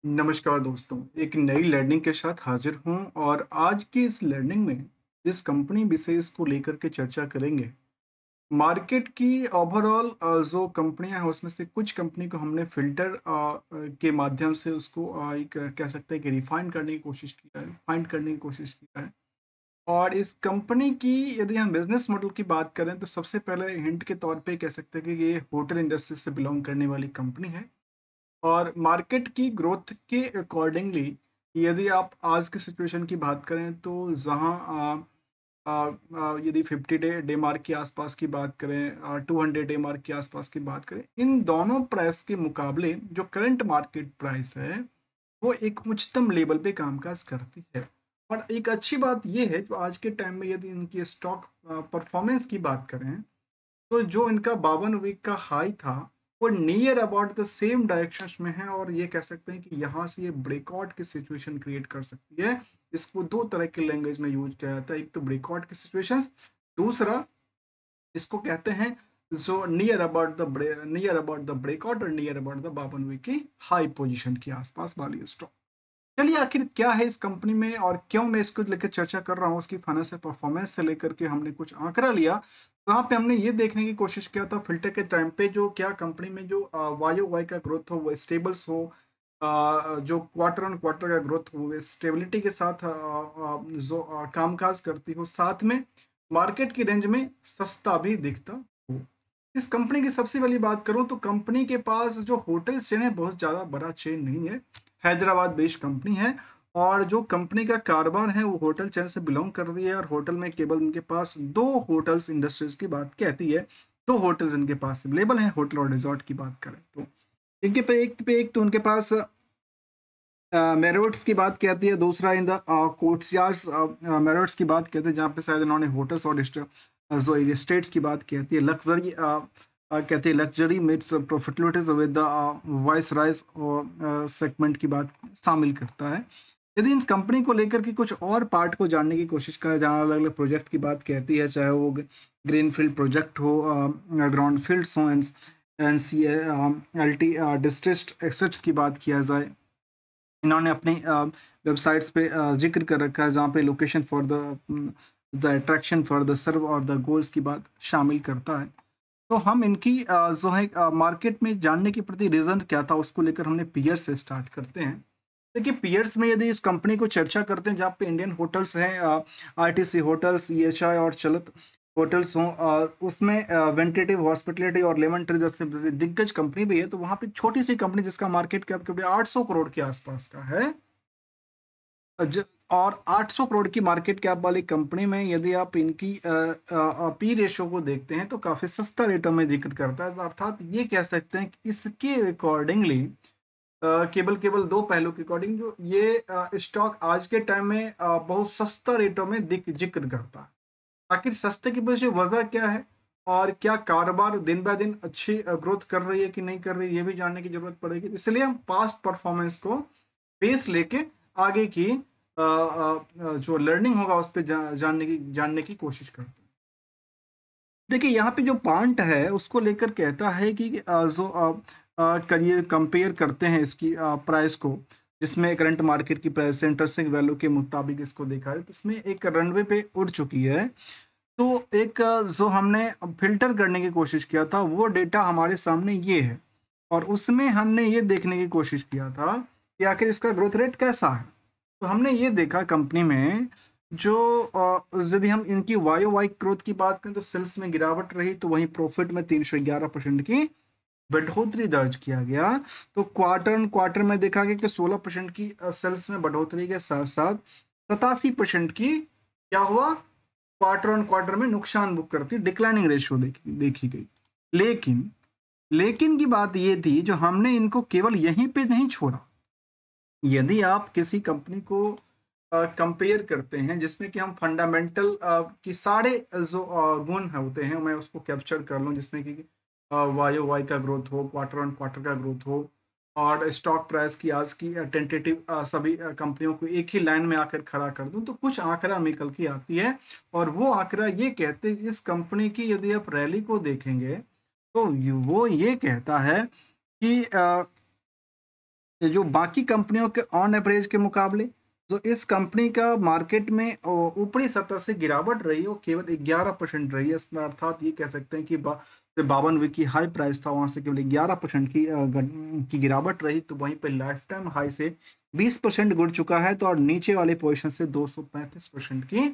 नमस्कार दोस्तों, एक नई लर्निंग के साथ हाजिर हूँ और आज की इस लर्निंग में जिस कंपनी विशेष को लेकर के चर्चा करेंगे, मार्केट की ओवरऑल जो कंपनियां हैं उसमें से कुछ कंपनी को हमने फिल्टर के माध्यम से उसको एक कह सकते हैं कि रिफाइन करने की कोशिश किया है, फाइंड करने की कोशिश किया है। और इस कंपनी की यदि हम बिजनेस मॉडल की बात करें तो सबसे पहले हिंट के तौर पे कह सकते हैं कि ये होटल इंडस्ट्री से बिलोंग करने वाली कंपनी है। और मार्केट की ग्रोथ के अकॉर्डिंगली यदि आप आज की सिचुएशन की बात करें तो जहां यदि 50 डे डे मार्क के आसपास की बात करें, 200 डे मार्क के आसपास की बात करें, इन दोनों प्राइस के मुकाबले जो करंट मार्केट प्राइस है वो एक उच्चतम लेवल पे कामकाज करती है। और एक अच्छी बात ये है जो आज के टाइम में यदि इनकी स्टॉक परफॉर्मेंस की बात करें तो जो इनका 52 वीक का हाई था, वो near about the same directions में है और ये कह सकते हैं कि यहाँ से ये ब्रेकआउट की सिचुएशन क्रिएट कर सकती है। इसको 2 तरह के लैंग्वेज में यूज़ किया जाता है, एक तो ब्रेकआउट की सिचुएशंस, दूसरा इसको कहते हैं जो नियर अबाउट द ब्रेकआउट और नियर अबाउट द 52 वीक की हाई पोजीशन के आसपास वाली स्टॉक। चलिए आखिर क्या है इस कंपनी में और क्यों मैं इसको लेकर चर्चा कर रहा हूँ, उसकी फाइनेंशियल परफॉर्मेंस से लेकर के हमने कुछ आंकड़ा लिया। वहाँ पे हमने ये देखने की कोशिश किया था फिल्टर के टाइम पे जो क्या कंपनी में जो वाई वाई का ग्रोथ हो वो स्टेबल्स हो, जो क्वार्टर ऑन क्वार्टर का ग्रोथ हो वो स्टेबिलिटी के साथ जो कामकाज करती हो, साथ में मार्केट की रेंज में सस्ता भी दिखता हो। इस कंपनी की सबसे पहली बात करूं तो कंपनी के पास जो होटल चेन है बहुत ज़्यादा बड़ा चेन नहीं है, हैदराबाद बेस्ड कंपनी है। और जो कंपनी का कारोबार है वो होटल चेन से बिलोंग कर रही है और होटल में केवल इनके पास दो होटल्स इंडस्ट्रीज की बात कहती है, दो होटल्स इनके पास अवेलेबल हैं होटल और रिजॉर्ट की बात करें तो। इनके पे एक तो उनके पास मेरिट्स की बात कहती है, दूसरा इन द कोर्ट्सयार्ड्स मेरिट्स की बात कहते हैं जहाँ पे शायद इन्होंने होटल्स और जो स्टेट्स की बात कहती है, लग्जरी कहते हैं luxury meets profitabilities with the voice rise segment की बात शामिल करता है। यदि इन कंपनी को लेकर के कुछ और पार्ट को जानने की कोशिश करें जहाँ अलग अलग प्रोजेक्ट की बात कहती है, चाहे वो ग्रीनफील्ड प्रोजेक्ट हो, ग्राउंड फील्ड्स हो, N C L T district assets की बात किया जाए, इन्होंने अपनी वेबसाइट्स पे जिक्र कर रखा है जहाँ पे location for the attraction for the serve और द गोल्स की बात शामिल करता है। तो हम इनकी जो है मार्केट में जानने के प्रति रीज़न क्या था उसको लेकर हमने पीयर्स से स्टार्ट करते हैं। देखिए पीयर्स में यदि इस कंपनी को चर्चा करते हैं जहाँ पे इंडियन होटल्स हैं, आरटीसी होटल्स, ईएचआई और चलत होटल्स हों, उसमें वेंटेटिव हॉस्पिटलिटी और लेमन ट्री जैसे दिग्गज कंपनी भी है, तो वहाँ पे छोटी सी कंपनी जिसका मार्केट कैप करीब 800 करोड़ के आसपास का है। और 800 करोड़ की मार्केट कैप वाली कंपनी में यदि आप इनकी पी रेशो को देखते हैं तो काफ़ी सस्ता रेटों में जिक्र करता है, तो अर्थात ये कह सकते हैं कि इसके अकॉर्डिंगली केवल केवल दो पहलू के अकॉर्डिंग जो ये स्टॉक आज के टाइम में बहुत सस्ता रेटों में दिख जिक्र करता है। आखिर सस्ते की पीछे वजह क्या है और क्या कारोबार दिन ब दिन अच्छी ग्रोथ कर रही है कि नहीं कर रही है, ये भी जानने की जरूरत पड़ेगी। इसलिए हम पास्ट परफॉर्मेंस को बेस लेके आगे की जो लर्निंग होगा उस पर जानने की कोशिश करते हैं। देखिए यहाँ पे जो पॉइंट है उसको लेकर कहता है कि जो करिए कंपेयर करते हैं इसकी प्राइस को, जिसमें करंट मार्केट की प्राइस से इंटरेस्टिंग वैल्यू के मुताबिक इसको देखा है, तो इसमें एक रनवे पे उड़ चुकी है। तो एक जो हमने फ़िल्टर करने की कोशिश किया था वो डेटा हमारे सामने ये है और उसमें हमने ये देखने की कोशिश किया था कि आखिर इसका ग्रोथ रेट कैसा है। तो हमने ये देखा कंपनी में जो यदि हम इनकी वाई वाई ग्रोथ की बात करें तो सेल्स में गिरावट रही, तो वहीं प्रॉफिट में 311% की बढ़ोतरी दर्ज किया गया। तो क्वार्टर ऑन क्वार्टर में देखा गया कि 16% की सेल्स में बढ़ोतरी के साथ साथ 87% की क्या हुआ, क्वार्टर ऑन क्वार्टर में नुकसान बुक करती डिक्लाइनिंग रेशियो देखी गई। लेकिन लेकिन की बात ये थी जो हमने इनको केवल यहीं पे नहीं छोड़ा। यदि आप किसी कंपनी को कंपेयर करते हैं जिसमें कि हम फंडामेंटल की सारे जो गुण होते हैं मैं उसको कैप्चर कर लूँ, जिसमें कि वाई वाई का ग्रोथ हो, क्वार्टर ऑन क्वार्टर का ग्रोथ हो और स्टॉक प्राइस की आज की टेंटेटिव सभी कंपनियों को एक ही लाइन में आकर खड़ा कर दूं, तो कुछ आंकड़ा निकल के आती है। और वो आंकड़ा ये कहते हैं इस कंपनी की यदि आप रैली को देखेंगे तो वो ये कहता है कि ये जो बाकी कंपनियों के ऑन एवरेज के मुकाबले जो इस कंपनी का मार्केट में ऊपरी सतह से गिरावट रही वो केवल 11% रही है। इसमें अर्थात ये कह सकते हैं कि 52 की हाई प्राइस था, वहां से केवल 11% की गिरावट रही। तो वहीं पे लाइफ टाइम हाई से 20% गिर चुका है। तो और नीचे वाले पोजीशन से 235% की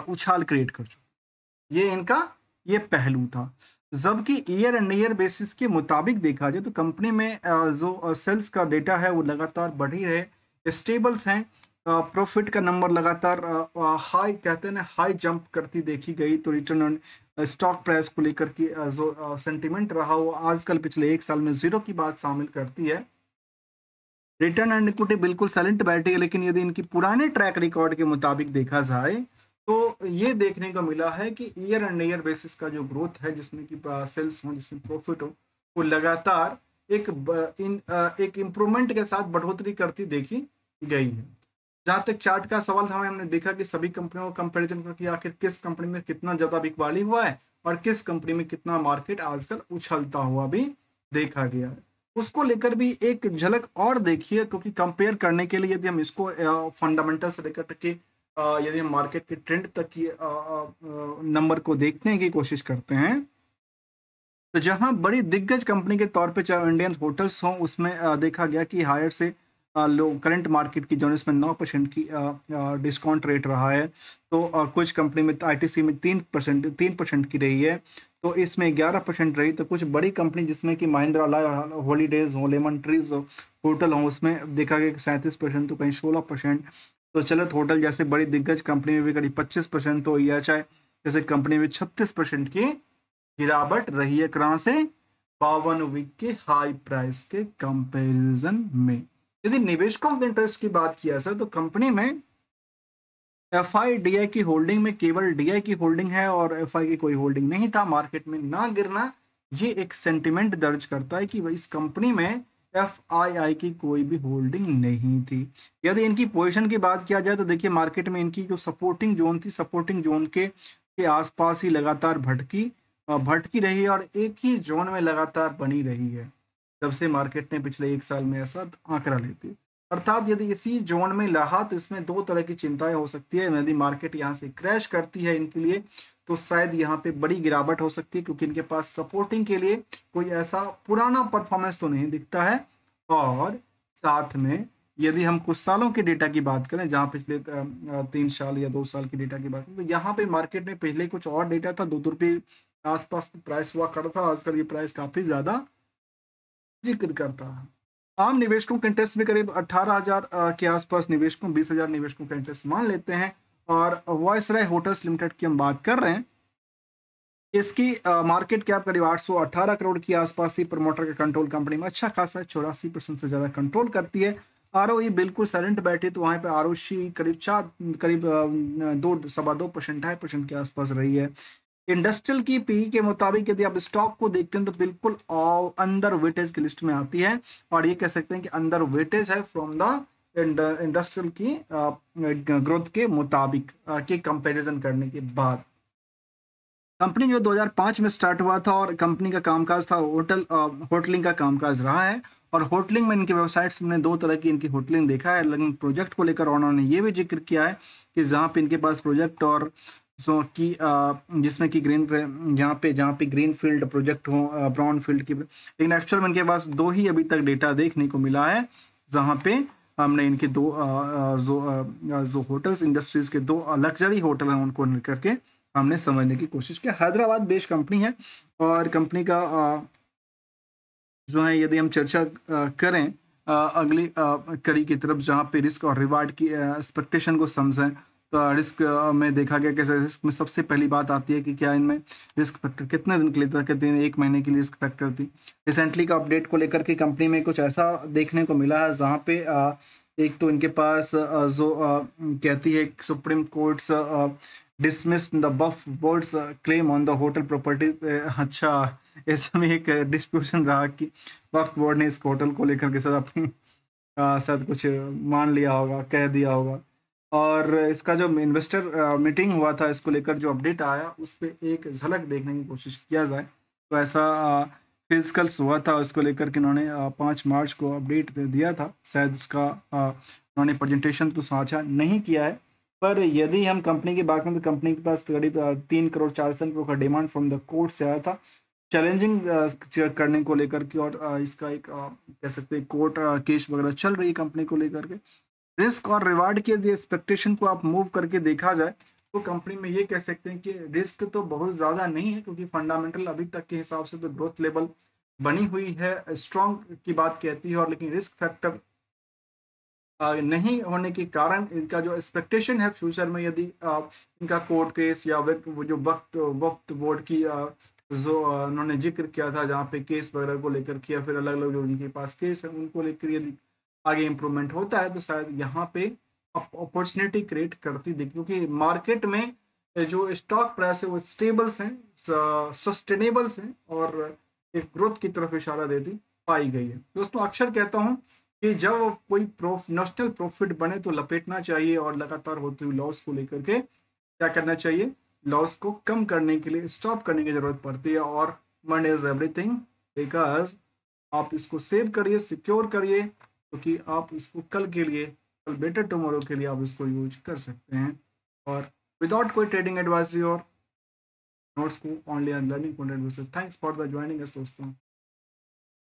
उछाल क्रिएट कर चुका। ये इनका ये पहलू था। जबकि ईयर एंड ईयर बेसिस के मुताबिक देखा जाए तो कंपनी में जो सेल्स का डेटा है वो लगातार बढ़ ही रहे, स्टेबल्स हैं। प्रॉफिट का नंबर लगातार हाई कहते हैं ना, हाई जंप करती देखी गई। तो रिटर्न ऑन स्टॉक प्राइस को लेकर की जो सेंटिमेंट रहा वो आजकल पिछले एक साल में जीरो की बात शामिल करती है। रिटर्न एंड इक्विटी बिल्कुल साइलेंट बैठी है, लेकिन यदि इनकी पुराने ट्रैक रिकॉर्ड के मुताबिक देखा जाए तो ये देखने को मिला है कि ईयर एंड ईयर बेसिस का जो ग्रोथ है, जिसमें कि सेल्स हो, जिसमें प्रॉफिट हो, वो लगातार एक इम्प्रूवमेंट के साथ बढ़ोतरी करती देखी गई है। जहाँ तक चार्ट का सवाल था, हमने देखा कि सभी कंपनियों का कंपैरिजन करके आखिर किस कंपनी में कितना ज्यादा बिकवाली हुआ है और किस कंपनी में कितना मार्केट आजकल उछलता हुआ भी देखा गया है। उसको लेकर भी एक झलक और देखिए, क्योंकि कंपेयर करने के लिए यदि हम इसको फंडामेंटल से लेकर के यदि हम मार्केट के ट्रेंड तक की नंबर को देखने की कोशिश करते हैं, तो जहां बड़ी दिग्गज कंपनी के तौर पे चाहे इंडियन होटल्स हों, उसमें देखा गया कि हायर से लो करंट मार्केट की जो इसमें 9% की डिस्काउंट रेट रहा है। तो कुछ कंपनी में आईटीसी में 3% की रही है। तो इसमें 11% रही। तो कुछ बड़ी कंपनी जिसमें कि महिंद्रा हॉलीडेज हो, लेमन ट्रीज हो, होटल हो, उसमें देखा गया कि 37%, तो कहीं 16%। तो चलत होटल जैसे बड़ी दिग्गज कंपनी में भी करीब 25%। तो EHI जैसे कंपनी में 36% की गिरावट रही है। कहां से? 52 वीक के हाई प्राइस के कंपैरिजन में। यदि निवेशकों के इंटरेस्ट की बात किया जाए तो कंपनी में FI DI की होल्डिंग में केवल DI की होल्डिंग है और FI की कोई होल्डिंग नहीं था। मार्केट में ना गिरना ये एक सेंटिमेंट दर्ज करता है कि इस कंपनी में FII की कोई भी होल्डिंग नहीं थी। यदि इनकी पोजीशन की बात किया जाए तो देखिए, मार्केट में इनकी जो सपोर्टिंग जोन थी, सपोर्टिंग जोन के आसपास ही लगातार भटकी रही है और एक ही जोन में लगातार बनी रही है जब से मार्केट ने पिछले एक साल में ऐसा आंकड़ा लेती। अर्थात यदि इसी जोन में रहा तो इसमें दो तरह की चिंताएं हो सकती है। यदि मार्केट यहाँ से क्रैश करती है इनके लिए, तो शायद यहाँ पे बड़ी गिरावट हो सकती है, क्योंकि इनके पास सपोर्टिंग के लिए कोई ऐसा पुराना परफॉर्मेंस तो नहीं दिखता है। और साथ में यदि हम कुछ सालों के डेटा की बात करें, जहाँ पिछले 3 साल या 2 साल की डेटा की बात करें, तो यहाँ पे मार्केट में पहले कुछ और डेटा था, 2 रुपये आसपास प्राइस हुआ करता था। आजकल ये प्राइस काफी ज्यादा जिक्र करता है। आम निवेशकों का इंटरेस्ट भी करीब 18,000 के आसपास निवेशकों, 20,000 निवेशकों का इंटरेस्ट मान लेते हैं। और वॉइसराय होटल्स लिमिटेड की हम बात कर रहे हैं, इसकी मार्केट कैप करीब 818 करोड़ के आसपास थी। प्रमोटर के कंट्रोल कंपनी में अच्छा खासा 84% से ज्यादा कंट्रोल करती है। ROE बिल्कुल साइलेंट बैठी, तो वहां पे ROC करीब 2.25% 2.5% के आसपास रही है। इंडस्ट्रियल की PE के मुताबिक यदि आप स्टॉक को देखते हैं तो बिल्कुल अंडर वेटेज की लिस्ट में आती है। और ये कह सकते हैं कि अंडर वेटेज है फ्रॉम द इंडस्ट्रियल की ग्रोथ के मुताबिक के कंपैरिजन करने के बाद। कंपनी जो 2005 में स्टार्ट हुआ था और कंपनी का कामकाज था होटलिंग का कामकाज रहा है। और होटलिंग में इनकी वेबसाइट्स में दो तरह की इनकी होटलिंग देखा है। लेकिन प्रोजेक्ट को लेकर उन्होंने ये भी जिक्र किया है कि जहाँ पे इनके पास प्रोजेक्ट और जिसमें कि जहाँ पे ग्रीन फील्ड प्रोजेक्ट हो, ब्राउन फील्ड की, लेकिन एक्चुअल में इनके पास दो ही अभी तक डेटा देखने को मिला है, जहाँ पे हमने इनके जो होटल्स इंडस्ट्रीज के दो लग्जरी होटल हैं उनको करके हमने समझने की कोशिश की। हैदराबाद बेस्ड कंपनी है और कंपनी का जो है, यदि हम चर्चा करें अगली कड़ी की तरफ, जहाँ पे रिस्क और रिवार्ड की एक्सपेक्टेशन को समझें, तो रिस्क में देखा गया कि रिस्क में सबसे पहली बात आती है कि क्या इनमें रिस्क फैक्टर कितने दिन के लिए था, कितने दिन, 1 महीने की रिस्क फैक्टर थी। रिसेंटली का अपडेट को लेकर के कंपनी में कुछ ऐसा देखने को मिला है, जहाँ पे एक तो इनके पास जो कहती है Supreme Court's dismissed the Waqf board's claim on the hotel property. अच्छा, इसमें एक डिस्प्यूशन रहा कि वक्फ बोर्ड ने इस होटल को लेकर के साथ अपनी शायद कुछ मान लिया होगा, कह दिया होगा। और इसका जो इन्वेस्टर मीटिंग हुआ था, इसको लेकर जो अपडेट आया उस पर एक झलक देखने की कोशिश किया जाए तो ऐसा फिजिकल्स हुआ था उसको लेकर के इन्होंने 5 मार्च को अपडेट दिया था। शायद उसका उन्होंने प्रेजेंटेशन तो साझा नहीं किया है। पर यदि हम कंपनी की बात करें तो कंपनी के पास करीब 3 करोड़ 40 लाख का डिमांड फ्रॉम द कोर्ट से आया था, चैलेंजिंग करने को लेकर के। और इसका एक कह सकते हैं कोर्ट केस वगैरह चल रही है कंपनी को लेकर के। रिस्क और रिवार्ड के यदि एक्सपेक्टेशन को आप मूव करके देखा जाए तो कंपनी में ये कह सकते हैं कि रिस्क तो बहुत ज़्यादा नहीं है, क्योंकि फंडामेंटल अभी तक के हिसाब से तो ग्रोथ लेवल बनी हुई है, स्ट्रॉन्ग की बात कहती है। और लेकिन रिस्क फैक्टर नहीं होने के कारण इनका जो एक्सपेक्टेशन है फ्यूचर में, यदि इनका कोर्ट केस या वो जो वक्त बोर्ड की जो उन्होंने जिक्र किया था जहाँ पे केस वगैरह को लेकर किया, फिर अलग अलग जो उनके पास केस है उनको लेकर यदि आगे इम्प्रूवमेंट होता है तो शायद यहाँ पे अपॉर्चुनिटी क्रिएट करती दिख, क्योंकि मार्केट में जो स्टॉक प्राइस है वो स्टेबल्स हैं, सस्टेनेबल्स हैं और एक ग्रोथ की तरफ इशारा देती पाई गई है। दोस्तों अक्सर कहता हूँ कि जब कोई नेशनल प्रॉफिट बने तो लपेटना चाहिए और लगातार होती हुई लॉस को लेकर के क्या करना चाहिए, लॉस को कम करने के लिए स्टॉप करने की जरूरत पड़ती है। और मनी इज एवरीथिंग, बिकॉज आप इसको सेव करिए, सिक्योर करिए, क्योंकि आप इसको कल के लिए, कल बेटर टुमारो के लिए आप इसको यूज कर सकते हैं। और विदाउट कोई ट्रेडिंग एडवाइजरी और नोट्स को only learning content. Thanks for the joining us दोस्तों।